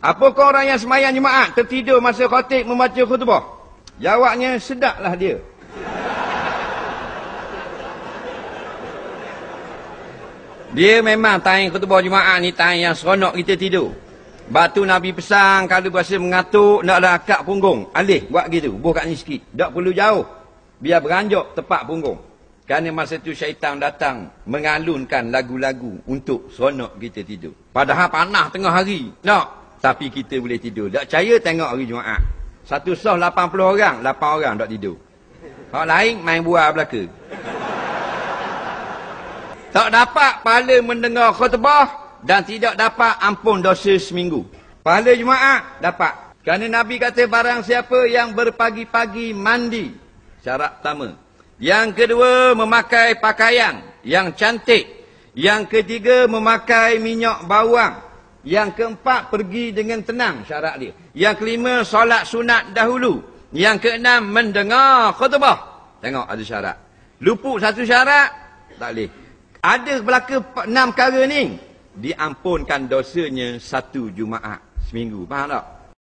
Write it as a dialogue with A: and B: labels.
A: Apakah orang yang semayang Jumaat tertidur masa khatib membaca khutbah? Jawabnya, sedaplah dia. Dia memang time khutbah Jumaat ni time yang seronok kita tidur. Batu Nabi pesan kalau berasa mengatuk, naklah akak punggung. Alih, buat gitu. Buh kat ni sikit. Tak perlu jauh. Biar beranjak tepat punggung. Kerana masa tu syaitan datang mengalunkan lagu-lagu untuk seronok kita tidur. Padahal panas tengah hari. Tak. Tapi kita boleh tidur. Tak percaya tengok hari Jumaat. Satu soh 80 orang, 8 orang tak tidur. Orang lain main buah belaka. Tak dapat pahala mendengar khutbah dan tidak dapat ampun dosa seminggu. Pahala Jumaat dapat. Kerana Nabi kata barang siapa yang berpagi-pagi mandi. Syarat pertama. Yang kedua, memakai pakaian yang cantik. Yang ketiga, memakai minyak bawang. Yang keempat, pergi dengan tenang, syarat dia. Yang kelima, solat sunat dahulu. Yang keenam, mendengar khutbah. Tengok ada syarat. Luput satu syarat, tak boleh. Ada belaka 6 perkara ni, diampunkan dosanya 1 Jumaat seminggu. Faham tak?